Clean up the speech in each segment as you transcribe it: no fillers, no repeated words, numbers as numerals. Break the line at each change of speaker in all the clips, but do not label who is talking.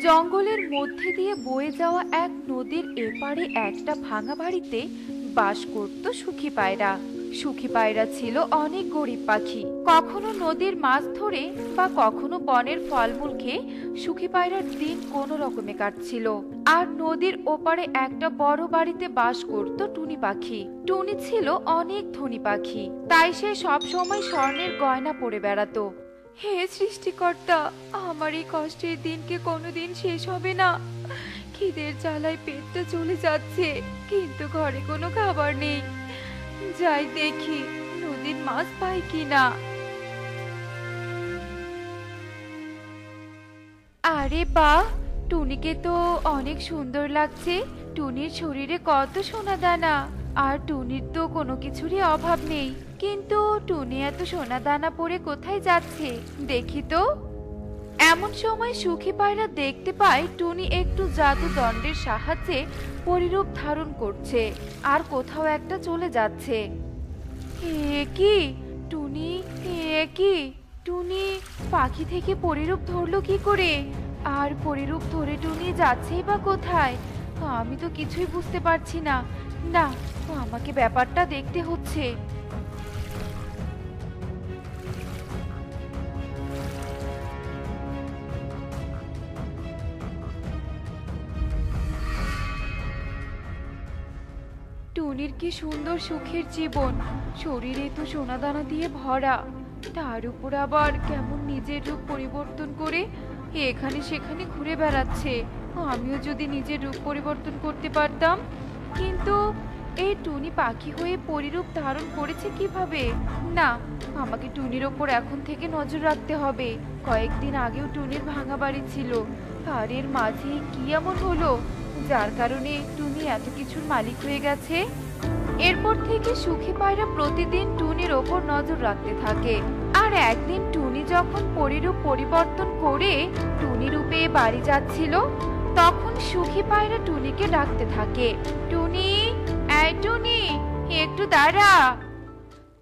জঙ্গলের মধ্যে দিয়ে বয়ে যাওয়া এক নদীর এপারে একটা ভাঙা বাড়িতে বাস করত সুখী পায়রা। সুখী পায়রা ছিল অনেক গরিব পাখি। কখনো নদীর মাছ ধরে বা কখনো বনের ফলমূল খেয়ে সুখী পায়রার দিন কোনো রকমে কাটছিল। আর নদীর ওপারে একটা বড় বাড়িতে বাস করত টুনি পাখি। টুনি ছিল অনেক ধনী পাখি, তাই সে সব সময় স্বর্ণের গয়না পরে বেড়াতো। হে সৃষ্টিকর্তা, আমার এই কষ্টের দিনকে কোনোদিন শেষ হবে না। খিদের জ্বালায় পেটটা চলে যাচ্ছে, কিন্তু ঘরে কোনো খাবার নেই। যাই দেখি নদীর মাছ পাই কিনা। আরে বাহ, টুনিকে তো অনেক সুন্দর লাগছে। টুনির শরীরে কত সোনা দানা, আর টুনির তো কোনো কিছুরই অভাব নেই। কিন্তু টুনি এত সোনা দানা পরে কোথায় যাচ্ছে দেখি তো। এমন সময় সুখী পায়রা দেখতে পায় টুনি একটু জাদু দণ্ডের সাহায্যে পরিরূপ ধারণ করছে আর কোথাও একটা চলে যাচ্ছে। এ কি টুনি, এ কি টুনি পাখি থেকে পরিরূপ ধরলো কি করে? আর পরিরূপ ধরে টুনি যাচ্ছেই বা কোথায়? আমি তো কিছুই বুঝতে পারছি না। না, আমাকে ব্যাপারটা দেখতে হচ্ছে। টুনির কি সুন্দর সুখের জীবন, শরীরে তো সোনাদানা দিয়ে ভরা। তার উপর আবার কেমন নিজের রূপ পরিবর্তন করে এখানে সেখানে ঘুরে বেড়াচ্ছে। আমিও যদি নিজের রূপ পরিবর্তন করতে পারতাম। কিন্তু এই টুনি পাখি হয়ে পরিরূপ ধারণ করেছে কিভাবে? না, আমাকে টুনির ওপর এখন থেকে নজর রাখতে হবে। কয়েকদিন আগেও টুনির ভাঙা বাড়ি ছিল, আর এর মাঝে কি এমন হলো যার কারণে টুনি এত কিছুর মালিক হয়ে গেছে? এরপর থেকে সুখী পায়রা প্রতিদিন টুনির ওপর নজর রাখতে থাকে। আর একদিন টুনি যখন পরিরূপ পরিবর্তন করে টুনি রূপে বাড়ি যাচ্ছিল, তখন সুখী পায়রা টুনিকে ডাকতে থাকে, টুনি, এই টুনি, একটু দাঁড়া।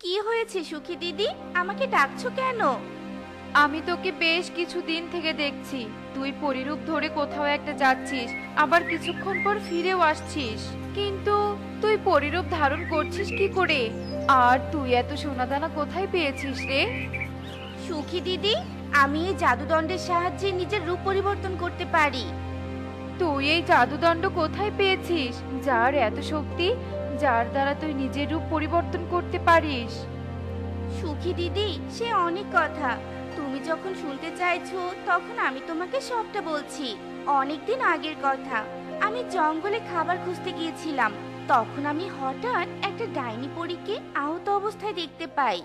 কি হয়েছে সুখী দিদি, আমাকে ডাকছো কেন?
আমি তোকে বেশ কিছুদিন থেকে দেখছি, তুই পরিরূপ ধরে কোথাও একটা যাচ্ছিস, আবার কিছুক্ষণ পর ফিরেও আসছিস। কিন্তু তুই পরিরূপ ধারণ করছিস কি করে? আর তুই এত সোনাদানা কোথায় পেয়েছিস রে?
সুখী দিদি, আমি এই জাদুদণ্ডের সাহায্যে নিজের রূপ পরিবর্তন করতে পারি।
তুই এই জাদুদণ্ড কোথায় পেয়েছিস যার এত শক্তি, যার দ্বারা তুই নিজের রূপ পরিবর্তন করতে পারিস?
সুখী দিদি, সে অনেক কথা, তুমি যখন শুনতে চাইছো তখন আমি তোমাকে সবটা বলছি। অনেকদিন আগের কথা, আমি জঙ্গলে খাবার খুঁজতে গিয়েছিলাম। তখন আমি হঠাৎ একটা ডাইনি পরীকে আহত অবস্থায় দেখতে পাই।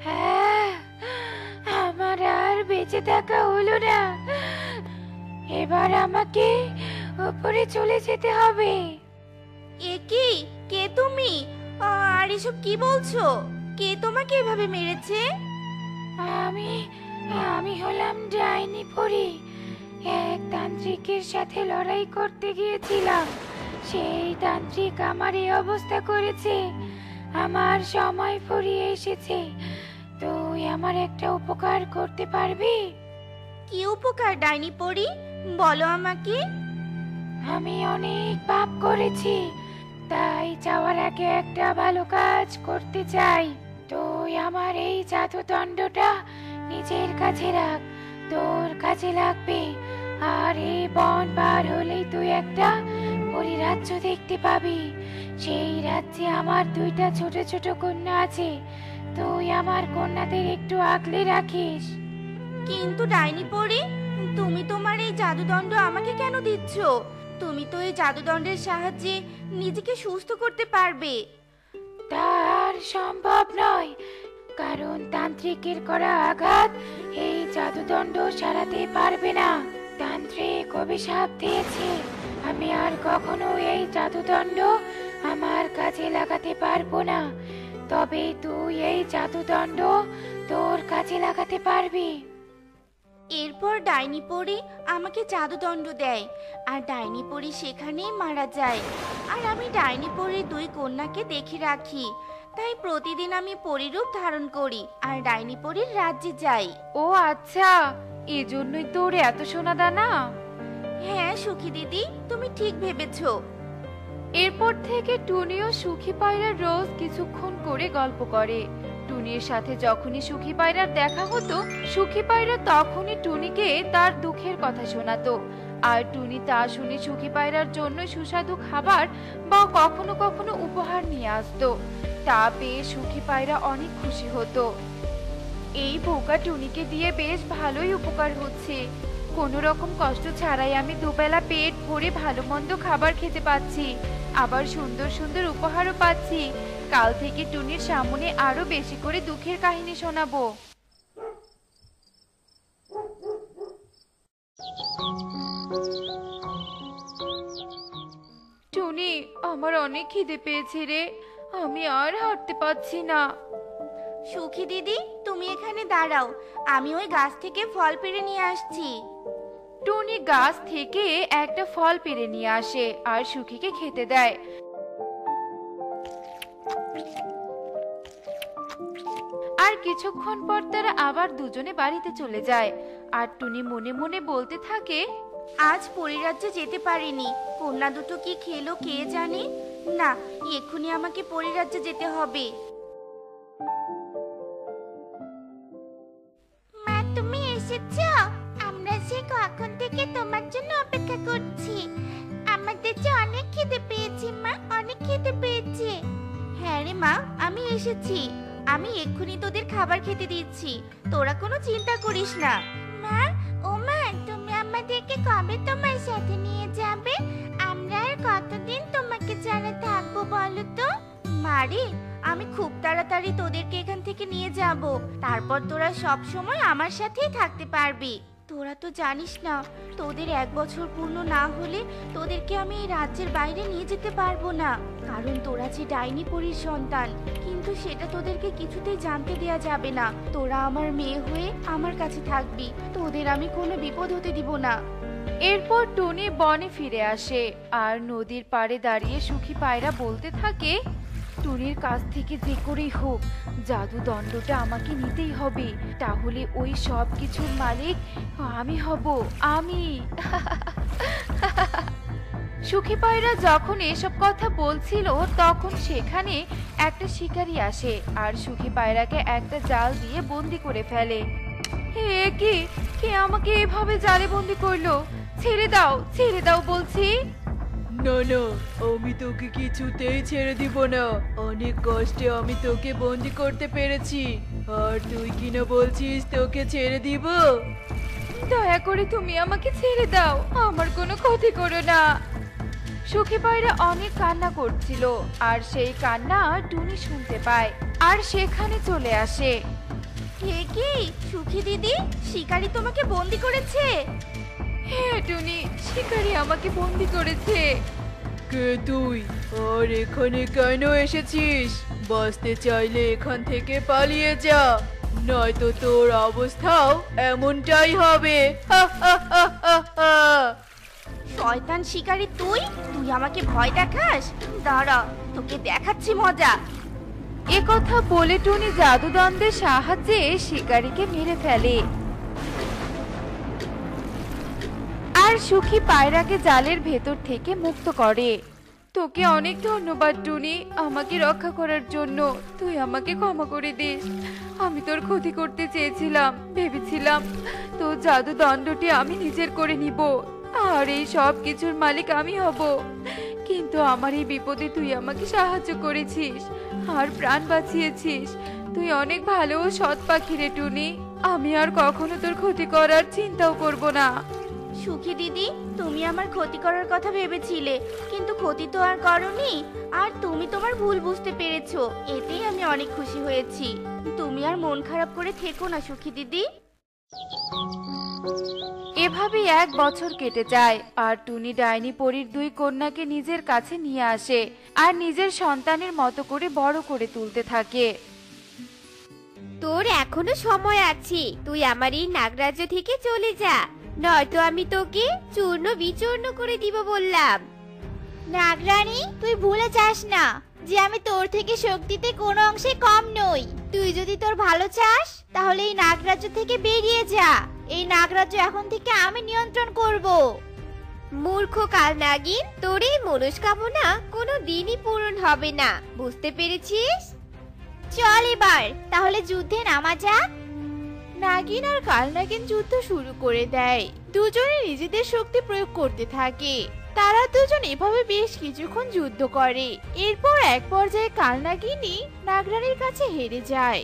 হ্যাঁ, আমার আর বেঁচে থাকা হলো না। এবার আমাকে উপরে চলে যেতে হবে।
এ কি, কে তুমি? আর এসব কি বলছো? কে তোমাকে এভাবে মেরেছে?
আমি আমি হলাম ডাইনি পরী। এক তান্ত্রিকের সাথে লড়াই করতে গিয়েছিলাম, সেই তান্ত্রিক আমার এই অবস্থা করেছে। আমার সময় ফুরিয়ে এসেছে। তুই আমার একটা উপকার করতে পারবি?
কি উপকার ডাইনি পরী, বলো আমাকে।
আমি অনেক পাপ করেছি, তাই যাওয়ার আগে একটা ভালো কাজ করতে চাই। তুই আমার এই জাদুদণ্ডটা নিজের কাছে রাখ, তোর কাজে লাগবে। আর এই বন পার হলেই তুই একটা পরিরাজ্য দেখতে পাবি। সেই রাজ্যে আমার দুইটা ছোট ছোট কন্যা আছে। তুই আমার কন্যাদের একটু আগলে রাখিস।
কিন্তু ডাইনি পরী, তুমি তোমার এই জাদুদণ্ড আমাকে কেন দিচ্ছ? তুমি তো এই জাদুদণ্ডের সাহায্যে নিজেকে সুস্থ করতে পারবে।
তার সম্ভব নয়, কারণ তান্ত্রিকের করা আঘাত এই জাদুদণ্ড সারাতে পারবে না। তান্ত্রিক অভিশাপ দিয়েছে, আমি আর কখনো এই জাদুদণ্ড আমার কাজে লাগাতে পারবো না। তবে তুই এই জাদুদণ্ড তোর কাজে লাগাতে পারবি।
এরপর ডাইনি পরী আমাকে জাদুদণ্ড দেয়, আর ডাইনি পরী সেখানেই মারা যায়। আর আমি ডাইনি পরীর দুই কন্যাকে দেখে রাখি, তাই প্রতিদিন আমি পরীরূপ ধারণ করি আর ডাইনি পরীর রাজ্যে যাই।
ও আচ্ছা, এজন্যই তোর এত সোনা দানা?
হ্যাঁ সুখী দিদি, তুমি ঠিক ভেবেছো।
এরপর থেকে টুনি ও সুখী পায়রা রোজ কিছুক্ষণ করে গল্প করে। টুনির সাথে যখনই সুখী পায়রার দেখা হতো, সুখী পায়রা তখনই টুনিকে তার দুঃখের কথা শোনাতো। আর টুনি তা শুনে সুখী পায়রার জন্য সুস্বাদু খাবার বা কখনো কখনো উপহার নিয়ে আসতো। তা পেয়ে সুখী পায়রা অনেক খুশি হতো। এই বোকা টুনিকে দিয়ে বেশ ভালোই উপকার হচ্ছে। কোনো রকম কষ্ট ছাড়াই আমি দুবেলা পেট ভরে ভালো মন্দ খাবার খেতে পাচ্ছি, আবার সুন্দর সুন্দর উপহারও পাচ্ছি। কাল থেকে টুনির সামনে আরো বেশি করে দুঃখের কাহিনী শোনাবো। টুনি, আমার অনেক খিদে পেয়েছে রে, আমি আর হাঁটতে পারছি না।
সুখী দিদি, তুমি এখানে দাঁড়াও, আমি ওই গাছ থেকে ফল পেড়ে নিয়ে আসছি।
টুনি গাছ থেকে একটা ফল পেড়ে নিয়ে আসে আর সুখীকে খেতে দেয়। আর কিছুক্ষণ পর তারা আবার দুজনে বাড়িতে চলে যায়। আর টুনি মনে মনে বলতে থাকে,
আজ পরিরাজ্যে যেতে পারিনি, কন্যা দুটো কি খেলো কে জানে। না, এক্ষুনি আমাকে পরিরাজ্যে যেতে হবে। মা, তুমি এসেছো? আমরা সে কখন থেকে তোমার জন্য অপেক্ষা করছি। আমাদের যে অনেক খিদে পেয়েছে মা, অনেক খিদে পেয়েছে। হ্যাঁ রে মা, আমি এসেছি। আমি এক্ষুনি তোদের খাবার খেতে দিচ্ছি, তোরা কোনো চিন্তা করিস না। মা, ও মা, তুমি আমাদেরকে কবে তোমার সাথে নিয়ে যাবে? আমরা আর কতদিন তোমাকে ছাড়া থাকবো বলো তো? মারি, আমি খুব তাড়াতাড়ি তোদেরকে এখান থেকে নিয়ে যাব, তারপর তোরা সব সময় আমার সাথেই থাকতে পারবি। তোরা তো জানিস না, তোদের 1 বছর পূর্ণ না হলে তোদেরকে আমি এই রাজ্যের বাইরে নিয়ে যেতে পারবো না, কারণ তোরা যে ডাইনি পরীর সন্তান। কিন্তু সেটা তোদেরকে কিছুতেই জানতে দেয়া যাবে না। তোরা আমার মেয়ে হয়ে আমার কাছে থাকবি, তোদের আমি কোনো বিপদ হতে দিব না।
এরপর টুনি বনে ফিরে আসে আর নদীর পাড়ে দাঁড়িয়ে সুখী পায়রা বলতে থাকে, টুনির কাছ থেকে যে করেই হোক জাদু দণ্ডটা আমাকে নিতেই হবে, তাহলে ওই সব কিছুর মালিক আমি হব, আমি। সুখী পায়রা যখন এসব কথা বলছিল তখন সেখানে একটা শিকারী আসে আর সুখী পায়রাকে একটা জাল দিয়ে বন্দি করে ফেলে। হে কি, কে আমাকে এভাবে জালে বন্দি করলো? ছেড়ে দাও, ছেড়ে দাও বলছি।
না না, আমি তোকে কিছুতেই ছেড়ে দিব না। অনেক কষ্টে আমি তোকে বন্দি করতে পেরেছি, আর তুই কিনা বলছিস তোকে ছেড়ে দিব?
দয়া করে তুমি আমাকে ছেড়ে দাও, আমার কোনো ক্ষতি করো না। সুখী পায়রা অনেক কান্না করছিল আর সেই কান্না টুনি শুনতে পায় আর সেখানে চলে আসে।
হে কি, সুখী দিদি, শিকারী তোমাকে বন্দি করেছে?
হ্যাঁ টুনি, শিকারী আমাকে বন্দি করেছে।
কে তুই, আর এখানে কেন এসেছিস? বাঁচতে চাইলে এখান থেকে পালিয়ে যা, নয়তো তোর অবস্থাও এমনটাই হবে। হা হা হা হা হা।
শয়তান শিকারী, তুই তুই আমাকে ভয় দেখাস? দাঁড়া, তোকে দেখাচ্ছি মজা।
এ কথা বলে টুনি জাদুদণ্ডের সাহায্যে শিকারীকে মেরে ফেলে আর সুখী পায়রাকে জালের ভেতর থেকে মুক্ত করে। তোকে অনেক ধন্যবাদ টুনি, আমাকে রক্ষা করার জন্য। তুই আমাকে ক্ষমা করে দিস। আমি তোর ক্ষতি করতে চেয়েছিলাম, ভেবেছিলাম তোর জাদু দণ্ডটি আমি নিজের করে নিব আর এই সব কিছুর মালিক আমি হব, কিন্তু আমার এই বিপদে তুই আমাকে সাহায্য করেছিস আর প্রাণ বাঁচিয়েছিস। তুই অনেক ভালো ও সৎ পাখি রে টুনি, আমি আর কখনো তোর ক্ষতি করার চিন্তাও করব না।
সুখী দিদি, তুমি আমার ক্ষতি করার কথা ভেবেছিলে, কিন্তু ক্ষতি তো আর করনি। আর তুমি তোমার ভুল বুঝতে পেরেছো, এতেই আমি অনেক খুশি হয়েছি। তুমি আর মন খারাপ করে থেকো না সুখী দিদি।
এভাবেই 1 বছর কেটে যায় আর টুনি ডাইনি পরীর 2 কন্যাকে নিজের কাছে নিয়ে আসে আর নিজের সন্তানের মতো করে বড় করে তুলতে থাকে।
তোর এখনো সময় আছে, তুই আমার এই নাগরাজ্য থেকে চলে যা, নয়তো আমি তোকে চূর্ণ বিচূর্ণ করে দিব বললাম। নাগরানী, তুই ভুলে যাস না যে আমি তোর থেকে শক্তিতে কোনো অংশে কম নই। তুই যদি তোর ভালো চাস তাহলে এই নাগরাজ্য থেকে বেরিয়ে যা,
এই নাগরাজ্য এখন থেকে আমি নিয়ন্ত্রণ করব।
মূর্খ কাল নাগিন, তোর এই মনস্কামনা কোনো দিনই পূরণ হবে না, বুঝতে পেরেছিস?
চল এবার তাহলে যুদ্ধে নামা যাক।
নাগিন আর কাল নাগিন যুদ্ধ শুরু করে দেয়। দুজনে নিজেদের শক্তি প্রয়োগ করতে থাকে। তারা দুজন এভাবে বেশ কিছুক্ষণ যুদ্ধ করে। এরপর এক পর্যায়ে কাল নাগিনী নাগরানীর কাছে হেরে যায়।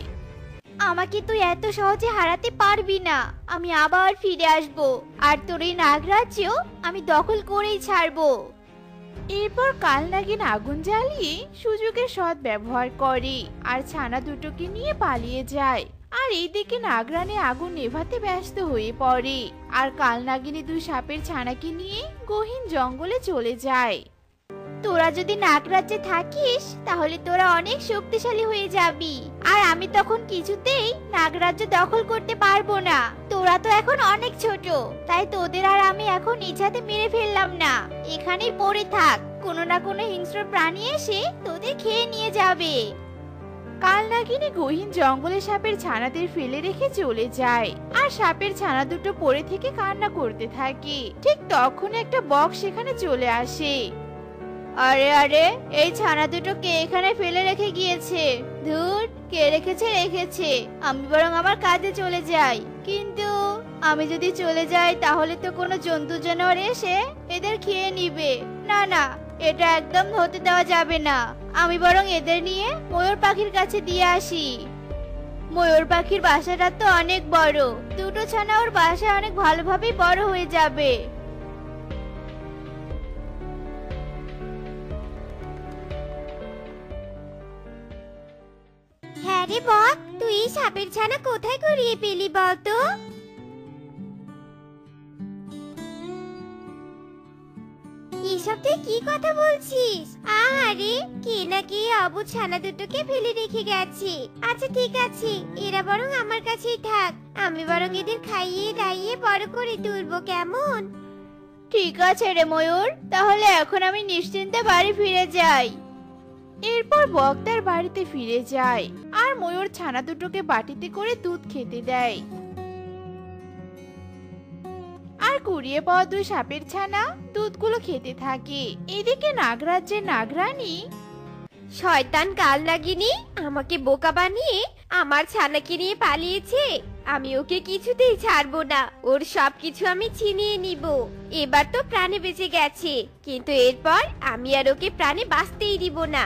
আমাকে তুই এত সহজে হারাতে পারবি না। আমি আবার ফিরে আসব, আর তোর এই নাগরাজ্য আমি দখল করেই ছাড়বো।
এরপর কাল নাগিন আগুন জ্বালিয়ে সুযোগের সৎ ব্যবহার করে আর ছানা দুটোকে নিয়ে পালিয়ে যায়। আর এইদিকে নাগরানী আগুন নেভাতে ব্যস্ত হয়ে পড়ে আর কাল নাগিনী দুই সাপের ছানাকে নিয়ে গহীন জঙ্গলে চলে যায়।
তোরা যদি নাগরাজ্যে থাকিস তাহলে তোরা অনেক শক্তিশালী হয়ে যাবি, আর আমি তখন কিছুতেই নাগরাজ্য দখল করতে পারবো না। তোরা তো এখন অনেক ছোট, তাই তোদের আর আমি এখন ইচ্ছাতে মেরে ফেললাম না। এখানেই পড়ে থাক, কোনো না কোনো হিংস্র প্রাণী এসে তোদের খেয়ে নিয়ে যাবে।
কাল নাগিনী গহীন জঙ্গলে সাপের ছানাদের ফেলে রেখে চলে যায় আর সাপের ছানা দুটো পড়ে থেকে কান্না করতে থাকে। ঠিক তখন একটা বক সেখানে চলে আসে।
আরে আরে, এই ছানা দুটো কে এখানে ফেলে রেখে গিয়েছে? ধুর, কে রেখেছে। আমি বরং আমার কাজে চলে যাই। কিন্তু আমি যদি চলে যাই তাহলে তো কোনো জন্তু জানোয়ার এসে এদের খেয়ে নিবে। না না, এটা একদম হতে দেওয়া যাবে না। আমি বরং এদের নিয়ে ময়ূর পাখির কাছে দিয়ে আসি। ময়ূর পাখির বাসাটা তো অনেক বড়, দুটো ছানা ওর বাসায় অনেক ভালোভাবেই বড় হয়ে যাবে।
হ্যাঁ রে বক, তুই এই সাপের ছানা কোথায় কুড়িয়ে পেলি বলতো? এসব তুই কি কথা বলছিস? আহারে, কে না কে অবুঝ ছানা দুটোকে ফেলে রেখে গেছে। আচ্ছা ঠিক আছে, এরা বরং আমার কাছেই থাক, আমি বরং এদের খাইয়ে দাইয়ে বড় করে তুলবো, কেমন?
ঠিক আছে রে ময়ূর, তাহলে এখন আমি নিশ্চিন্তে বাড়ি ফিরে যাই।
এরপর বক তার বাড়িতে ফিরে যায় আর ময়ূর ছানা দুটোকে বাটিতে করে দুধ খেতে দেয়। আর কুড়িয়ে পাওয়া দুই সাপের ছানা দুধগুলো খেতে থাকে। এদিকে নাগরাজ্যের নাগরানী
শয়তান কাল নাগিনী আমাকে বোকা বানিয়ে আমার ছানাকে নিয়ে পালিয়েছে। আমি ওকে কিছুতেই ছাড়বো না, ওর সবকিছু আমি ছিনিয়ে নিব। এবার তো প্রাণে বেঁচে গেছে, কিন্তু এরপর আমি আর ওকে প্রাণে বাঁচতেই দিব না।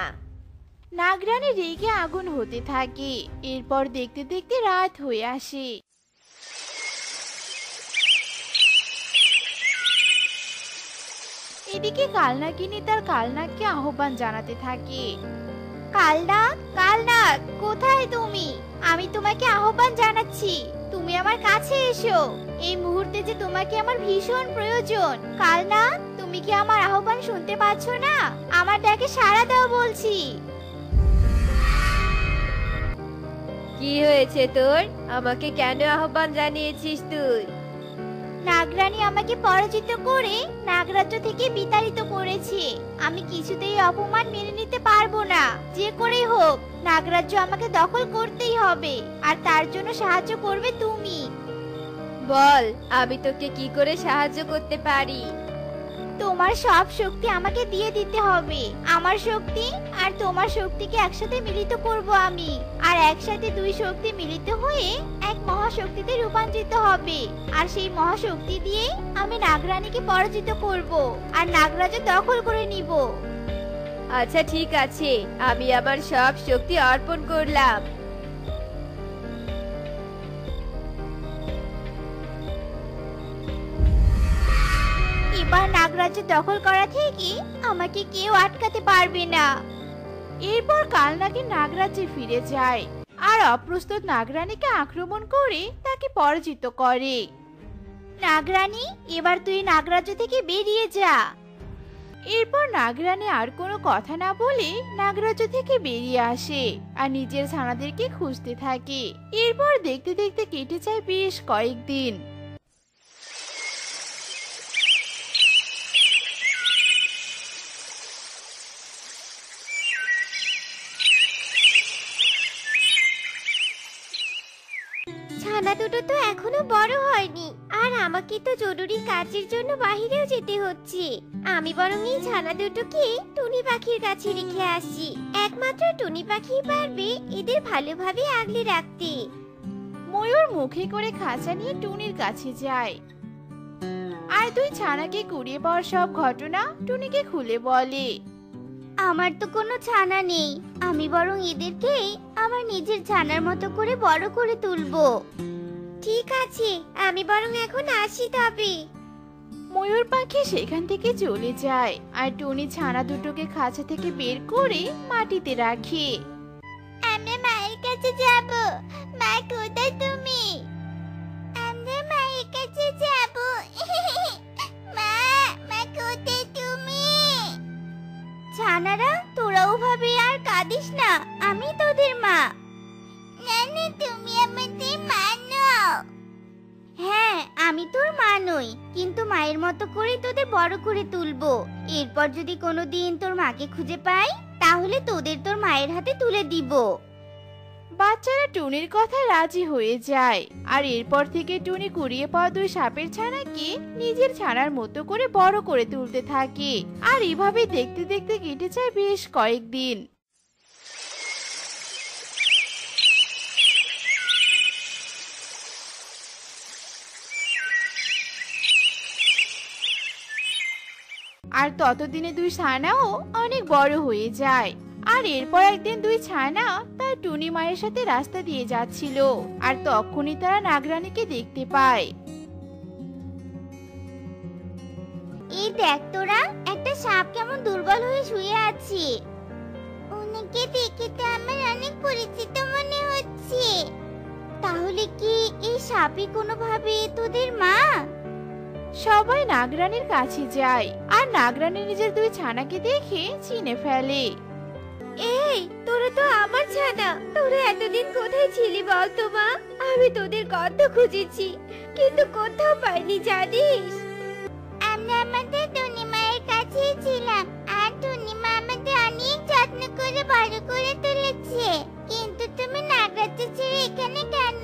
নাগরানী রেগে আগুন হতে থাকে। এরপর দেখতে দেখতে রাত হয়ে আসে। এদিকে কালনাগিনী তার কালনাগকে আহ্বান জানাতে থাকে।
কালনাগ, কোথায় তুমি? আমি তোমাকে আহ্বান জানাচ্ছি, তুমি আমার কাছে এসো। এই মুহূর্তে যে তোমাকে আমার ভীষণ প্রয়োজন। কালনাগ, তুমি কি আমার আহ্বান শুনতে পাচ্ছ না? আমার ডাকে সাড়া দাও বলছি।
কি হয়েছে তোর? আমাকে কেন আহ্বান জানিয়েছিস তুই?
নাগরানী আমাকে পরাজিত করে নাগরাজ্য থেকে বিতাড়িত করেছে। আমি কিছুতেই অপমান মেনে নিতে পারবো না। যে করেই হোক নাগরাজ্য আমাকে দখল করতেই হবে, আর তার জন্য সাহায্য করবে তুমি।
বল, আমি তোকে কি করে সাহায্য করতে পারি?
তোমার সব শক্তি আমাকে দিয়ে দিতে হবে। আমার শক্তি আর তোমার শক্তিকে একসাথে মিলিত করব আমি, আর একসাথে দুই শক্তি মিলিত হয়ে এক মহাশক্তিতে রূপান্তরিত হবে। আর সেই মহাশক্তি দিয়ে আমি নাগরানীকে পরাজিত করব আর নাগরাজ্য দখল করে নিব।
আচ্ছা ঠিক আছে, আমি আমার সব শক্তি অর্পণ করলাম।
এবার নাগরাজ্য দখল করা থেকে আমাকে কেউ আটকাতে পারবে না।
এরপর কালনাগী নাগরাজ্যে ফিরে যায় আর অপ্রস্তুত নাগরানীকে আক্রমণ করে তাকে পরাজিত করে।
নাগরানী, এবার তুই নাগরাজ্য থেকে বেরিয়ে যা।
এরপর নাগরানী আর কোনো কথা না বলে নাগরাজ্য থেকে বেরিয়ে আসে আর নিজের ছানাদেরকে খুঁজতে থাকে। এরপর দেখতে দেখতে কেটে যায় বেশ কয়েকদিন।
ছানা দুটো তো এখনো বড় হয়নি, আর আমাকে তো জরুরি কাজের জন্য বাইরেও যেতে হচ্ছে। আমি বরং এই ছানা দুটোকে টুনি পাখির কাছে রেখে আসি। একমাত্র টুনি পাখি পারবে এদের ভালোভাবে আগলে রাখতে।
ময়ূর মুখে করে খাঁচা নিয়ে টুনির কাছে যায় আর দুই ছানাকে কুড়িয়ে পাওয়ার সব ঘটনা টুনিকে খুলে বলে।
আমার তো কোনো ছানা নেই, আমি বরং এদেরকে আমার নিজের ছানার মতো করে বড় করে তুলবো।
ঠিক আছে, আমি বরং এখন আসি তবে।
ময়ূর পাখি সেখান থেকে চলে যায় আর টুনি ছানা দুটোকে খাঁচা থেকে বের করে মাটিতে রাখে।
আমরা মায়ের কাছে যাব। মা, কোথায় তুমি? আমরা মায়ের কাছে যাব। মা, মা কোথায় তুমি?
ছানারা, তোরা ওভাবে আর কাঁদিস না, আমি তোদের মা।
না না, তুমি আমাদের মা নও।
হ্যাঁ, আমি তোর মা নই, কিন্তু মায়ের মতো করে তোদের বড় করে তুলবো। এরপর যদি কোনোদিন তোর মাকে খুঁজে পাই, তাহলে তোদের তোর মায়ের হাতে তুলে দিব।
বাচ্চারা টুনির কথা রাজি হয়ে যায় আর এরপর থেকে টুনি কুড়িয়ে পাওয়া দুই সাপের ছানাকে নিজের ছানার মতো করে বড় করে তুলতে থাকে। আর এভাবে দেখতে দেখতে কেটে যায় বেশ কয়েকদিন। আর ততদিনে দুই ছানাও অনেক বড় হয়ে যায়। আর এরপর একদিন দুই ছানা তার টুনি মায়ের সাথে রাস্তা দিয়ে যাচ্ছিল আর তখনই তারা নাগরানীকে দেখতে পায়।
এই দেখ তোরা, একটা সাপ কেমন দুর্বল হয়ে শুয়ে আছে।
ওনাকে দেখে তো আমার অনেক পরিচিত মনে হচ্ছে।
তাহলে কি এই সাপই কোনোভাবে তোদের মা?
সবাই নাগরানীর কাছে যায় আর নাগরানী নিজের দুই ছানাকে দেখে চিনে ফেলে।
এই, তোরা তো আমার ছানা। তোরা এতদিন কোথায় ছিলি বলতো মা? আমি তোদের কত খুঁজেছি, কিন্তু কোথাও পাইনি জানিস। আমরা আমাদের টুনি মায়ের কাছেই ছিলাম, আর টুনি মা আমাদের অনেক যত্ন করে বড় করে তুলেছে। কিন্তু তুমি নাগরাজ্য ছেড়ে এখানে কেন?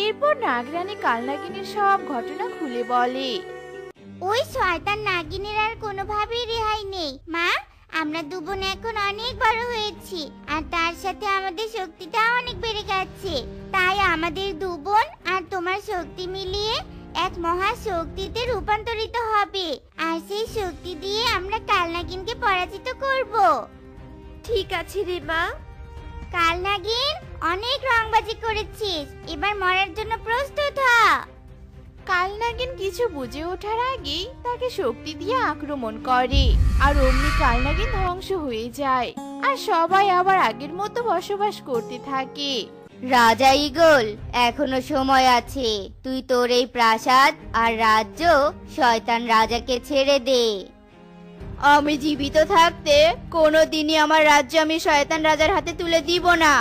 এরপর নাগরানী কালনাগিনীর সব ঘটনা খুলে বলে।
ওই শয়তান নাগিনের আর কোনোভাবেই রেহাই নেই মা। আমরা দুবোন এখন অনেক বড় হয়েছি, আর তার সাথে আমাদের শক্তিটা অনেক বেড়ে গেছে। তাই আমাদের দুবোন আর তোমার শক্তি মিলিয়ে এক মহা শক্তিতে রূপান্তরিত হবে, আর সেই শক্তি দিয়ে আমরা কালনাগিনকে পরাজিত করব। ঠিক আছে রে মা। কালনাগিন, অনেক রংবাজি করেছিস, এবার মরার জন্য প্রস্তুত হ।
কালনাগিন কিছু বুঝে ওঠার আগেই তাকে শক্তি দিয়ে আক্রমণ করে আর অমনি কালনাগিন ধ্বংস হয়ে যায় আর সবাই আবার আগের মতো বসবাস করতে থাকে।
রাজা ঈগল, এখনো সময় আছে। তুই তোর এই প্রাসাদ আর রাজ্য শয়তান রাজাকে ছেড়ে দে। আমি জীবিত থাকতে কোনোদিনই আমার রাজ্য আমি শয়তান রাজার হাতে তুলে দিব না।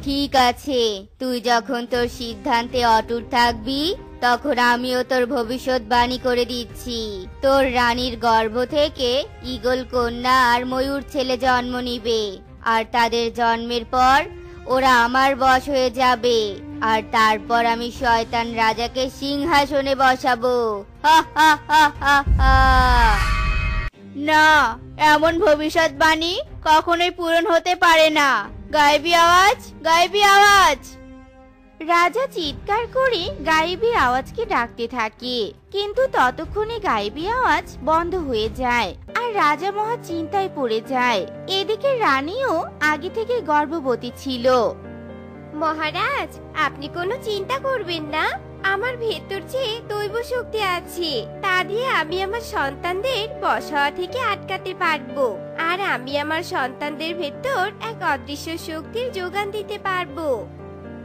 ঠিক আছে, তুই যখন তোর সিদ্ধান্তে অটুট থাকবি, তখন আমিও তোর ভবিষ্যৎবাণী করে দিচ্ছি। তোর রানীর গর্ভ থেকে ঈগল কন্যা আর ময়ূর ছেলে জন্ম নিবে, আর তাদের জন্মের পর ওরা আমার বশ হয়ে যাবে, আর তারপর আমি শয়তান রাজাকে সিংহাসনে বসাবো। হা হা হা হা হা। না, এমন ভবিষ্যৎবাণী কখনোই পূরণ হতে পারে না। গায়েবী আওয়াজ, গায়েবী আওয়াজ। রাজা চিৎকার করে গায়েবী আওয়াজকে ডাকতে থাকে, কিন্তু ততক্ষণে গায়েবী আওয়াজ বন্ধ হয়ে যায় আর রাজা মহা চিন্তায় পড়ে যায়। এদিকে রানীও আগে থেকে গর্ভবতী ছিল।
মহারাজ, আপনি কোনো চিন্তা করবেন না। আমার ভেতর যে দৈব শক্তি আছে, তা দিয়ে আমি আমার সন্তানদের বশ হওয়া থেকে আটকাতে পারবো, আর আমি আমার সন্তানদের ভেতর এক অদৃশ্য শক্তির যোগান দিতে পারবো।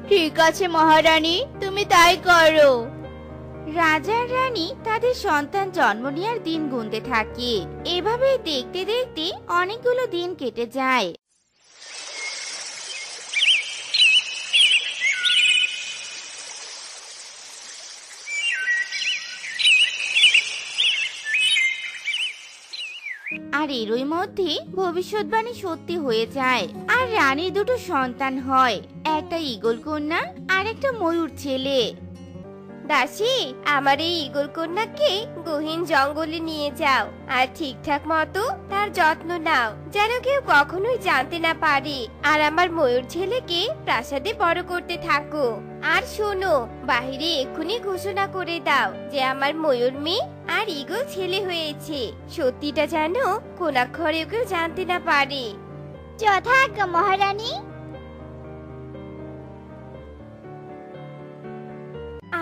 ঠিক আছে মহারানী, তুমি তাই করো। রাজা আর রানী তাদের সন্তান জন্ম নেওয়ার দিন গুনতে থাকে। এভাবে দেখতে দেখতে অনেকগুলো দিন কেটে যায়। আর এরই মধ্যে ভবিষ্যৎবাণী সত্যি হয়ে যায় আর রানীর দুটো সন্তান হয়, একটা ঈগল কন্যা আর আর একটা ময়ূর ছেলে।
দাসী, আমার এই ঈগল কন্যাকে গহীন জঙ্গলে নিয়ে যাও আর ঠিকঠাক মতো তার যত্ন নাও, যেন কেউ কখনোই জানতে না পারে। আর আমার ময়ূর ছেলেকে প্রাসাদে বড় করতে থাকো। আর শোনো, বাহিরে এক্ষুনি ঘোষণা করে দাও যে আমার ময়ূর মেয়ে আর ঈগল ছেলে হয়েছে। সত্যিটা যেন কোনাক্ষরেও কেউ জানতে না পারে।
যথাজ্ঞা মহারানী।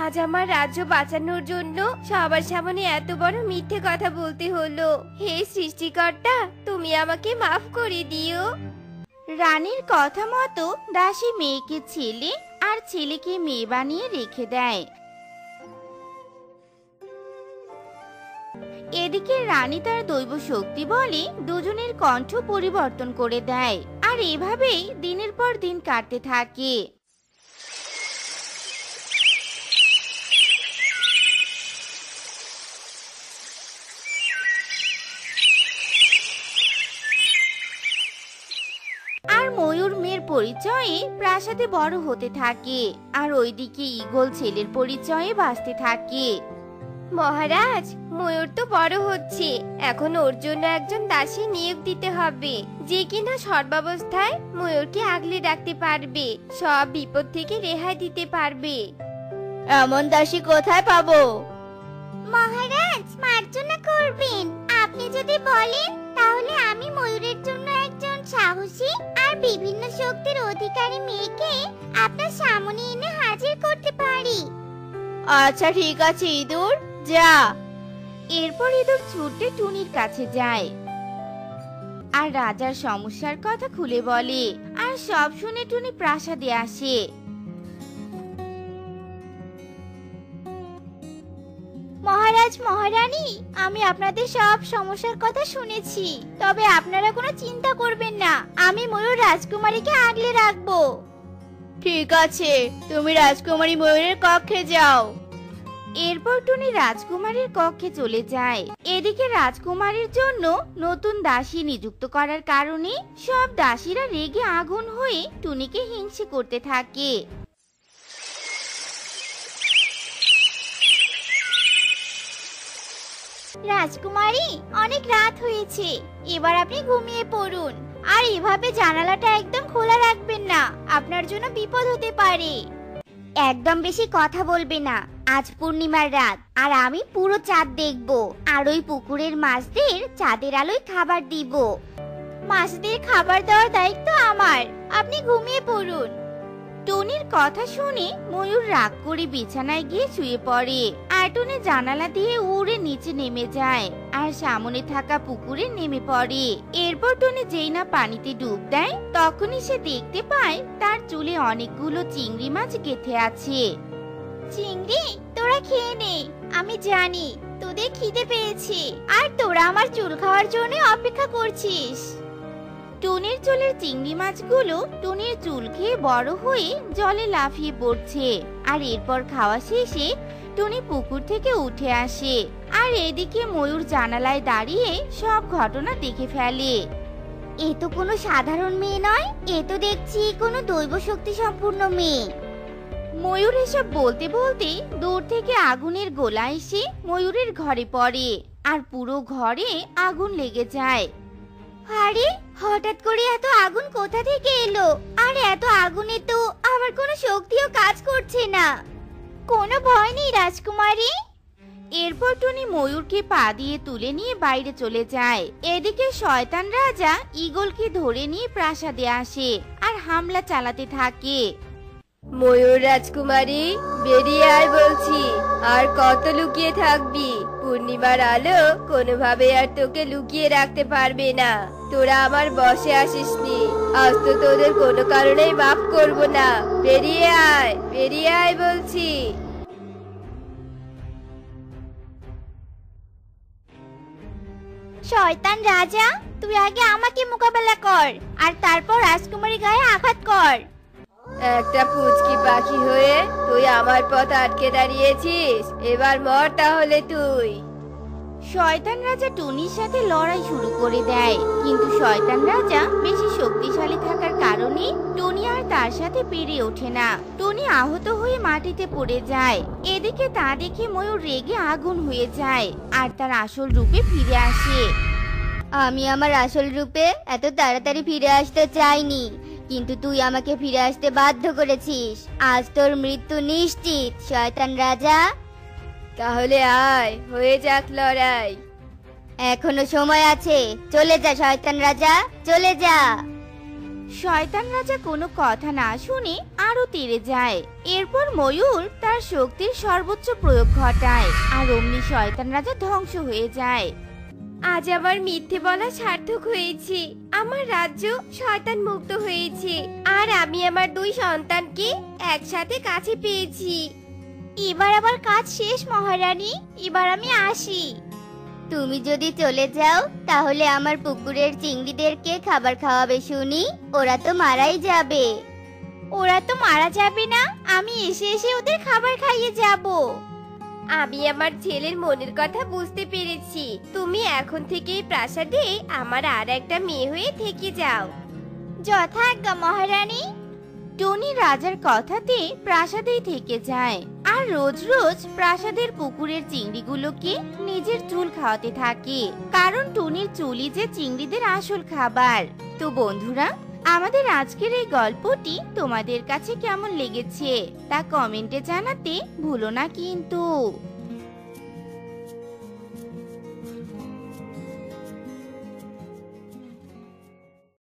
আজ আমার রাজ্য বাঁচানোর জন্য সবার সামনে এত বড় মিথ্যে কথা বলতে হলো। হে সৃষ্টিকর্তা, তুমি আমাকে মাফ করে দিও।
রানীর কথা মতো দাসী মেয়েকে ছেলে আর ছেলেকে মেয়ে বানিয়ে রেখে দেয়। এদিকে রানী তার দৈব শক্তি বলে দুজনের কণ্ঠ পরিবর্তন করে দেয়, আর এভাবেই দিনের পর দিন কাটতে থাকে। আর ময়ূর মেয়ের পরিচয়ে প্রাসাদে বড় হতে থাকে, আর ওইদিকে ঈগল ছেলের পরিচয়ে বাঁচতে থাকে।
মহারাজ, ময়ূর তো বড় হচ্ছে, এখন ওর জন্য একজন দাসী নিয়োগ দিতে হবে, যে কিনা সর্বাবস্থায় ময়ূরকে আগলে রাখতে পারবে, সব বিপদ থেকে রেহাই দিতে পারবে।
এমন দাসী কোথায় পাবো?
মহারাজ মার্জনা করবেন, আপনি যদি বলেন তাহলে আমি ময়ূরের জন্য একজন সাহসী আর বিভিন্ন শক্তির অধিকারী মেয়েকে আপনার সামনে এনে হাজির করতে পারি।
আচ্ছা ঠিক আছে ইঁদুর, যা।
এরপর ইঁদুর ছুটে টুনির কাছে যায় আর রাজার সমস্যার কথা খুলে বলে, আর সব শুনে টুনি প্রাসাদে আসে।
মহারাজ মহারানী, আমি আপনাদের সব সমস্যার কথা শুনেছি, তবে আপনারা কোনো চিন্তা করবেন না, আমি ময়ূর রাজকুমারীকে আগলে রাখবো।
ঠিক আছে, তুমি রাজকুমারী ময়ূরের কক্ষে যাও।
এরপর টুনি রাজকুমারীর কক্ষে চলে যায়। এদিকে রাজকুমারীর জন্য নতুন দাসী নিযুক্ত করার কারণে সব দাসীরা রেগে আগুন হয়ে টুনিকে হিংসে করতে থাকে।
রাজকুমারী, অনেক রাত হয়েছে, এবার আপনি ঘুমিয়ে পড়ুন, আর এভাবে জানালাটা একদম খোলা রাখবেন না, আপনার জন্য বিপদ হতে পারে।
একদম বেশি কথা বলবে না, আজ পূর্ণিমার রাত, আর আমি পুরো চাঁদ দেখব, আর ওই পুকুরের মাছদের চাঁদের আলোয় খাবার দিব।
মাছদের খাবার দেওয়ার দায়িত্ব আমার, আপনি ঘুমিয়ে পড়ুন।
টুনির কথা শুনে ময়ূর রাগ করে বিছানায় গিয়ে শুয়ে পড়ে, আর টুনি জানালা দিয়ে উড়ে নিচে নেমে যায় আর সামনে থাকা পুকুরে নেমে পড়ে। এরপর টুনি যেই না পানিতে ডুব দেয়, তখনই সে দেখতে পায় তার চুলে অনেকগুলো চিংড়ি মাছ গেঁথে আছে।
চিংড়ি, তোরা খেয়ে নে, আমি জানি তোদের খিদে পেয়েছে, আর তোরা আমার চুল খাওয়ার জন্য অপেক্ষা করছিস।
টুনির চুলের চিংড়ি মাছগুলো টুনির চুল খেয়ে বড় হয়ে জলে লাফিয়ে পড়ছে, আর এরপর খাওয়া শেষে টুনি পুকুর থেকে উঠে আসে, আর এদিকে ময়ূর জানালায় দাঁড়িয়ে সব ঘটনা দেখে ফেলে।
এ তো কোনো সাধারণ মেয়ে নয়, এ তো দেখছি কোনো দৈব শক্তি সম্পূর্ণ মেয়ে।
ময়ূর এসব বলতে বলতে দূর থেকে আগুনের গোলা এসে ময়ূরের ঘরে পড়ে, আর পুরো ঘরে আগুন লেগে যায়।
আরে, হঠাৎ করে এত আগুন কোথা থেকে এলো? আর এত আগুনে তো আমার কোনো শক্তিও কাজ করছে না। কোনো ভয় নেই রাজকুমারী।
এরপর টুনি ময়ূরকে পা দিয়ে তুলে নিয়ে বাইরে চলে যায়। এদিকে শয়তান রাজা ঈগলকে ধরে নিয়ে প্রাসাদে আসে আর হামলা চালাতে থাকে।
ময়ূর রাজকুমারী, বেরিয়ে আয় বলছি, আর কত লুকিয়ে থাকবি? পূর্ণিমার আলো কোনোভাবে আর তোকে লুকিয়ে রাখতে পারবে না। তোরা আমার বসে আসিসনি, আজ তো তোদের কোনো কারণেই মাফ করব না। বেরিয়ে আয়, বেরিয়ে আয় বলছি।
শয়তান রাজা, তুই আগে আমাকে মোকাবেলা কর, আর তারপর রাজকুমারী গায়ে আঘাত কর।
একটা পুচকি পাখি হয়ে তুই আমার পথ আটকে দাঁড়িয়েছিস, এবার মর তাহলে তুই।
শয়তান রাজা টুনির সাথে লড়াই শুরু করে দেয়, কিন্তু শয়তান রাজা বেশি শক্তিশালী থাকার কারণে টুনি আর তার সাথে পেরে ওঠে না। টুনি আহত হয়ে মাটিতে পড়ে যায়। এদিকে তা দেখে ময়ূর রেগে আগুন হয়ে যায় আর তার আসল রূপে ফিরে আসে।
আমি আমার আসল রূপে এত তাড়াতাড়ি ফিরে আসতে চাইনি, কিন্তু তুই আমাকে ফিরে আসতে বাধ্য করেছিস। আজ তোর মৃত্যু নিশ্চিত শয়তান রাজা।
তাহলে আয়, হয়ে যাক লড়াই।
এখনো সময় আছে, চলে যা শয়তান রাজা, চলে যা।
শয়তান রাজা কোনো কথা না শুনে আরো তেড়ে যায়। এরপর ময়ূর তার শক্তির সর্বোচ্চ প্রয়োগ ঘটায় আর অমনি শয়তান রাজা ধ্বংস হয়ে যায়।
আজ আমার মিথ্যে বলা সার্থক হয়েছে। আমার রাজ্য শয়তান মুক্ত হয়েছে আর আমি আমার 2 সন্তানকে একসাথে কাছে পেয়েছি।
এবার আবার কাজ শেষ মহারানী, এবার আমি আসি। তুমি যদি চলে যাও তাহলে আমার পুকুরের চিংড়িদেরকে খাবার খাওয়াবে শুনি? ওরা তো মারাই যাবে।
ওরা তো মারা যাবে না, আমি এসে এসে ওদের খাবার খাইয়ে যাব।
আমি আমার ছেলের মনের কথা বুঝতে পেরেছি। তুমি এখন থেকে এই প্রাসাদে আমার আর একটা মেয়ে হয়ে থেকে যাও।
যথাজ্ঞা মহারানী। টনি রাজার কথাতে প্রাসাদেই থেকে যায় আর রোজ রোজ প্রাসাদের পুকুরের চিংড়িগুলোকে নিজের চুল খাওয়াতে থাকে, কারণ টনির চুলই যে চিংড়িদের আসল খাবার। তো বন্ধুরা, আমাদের আজকের এই গল্পটি তোমাদের কাছে কেমন লেগেছে তা কমেন্টে জানাতে ভুলো না কিন্তু।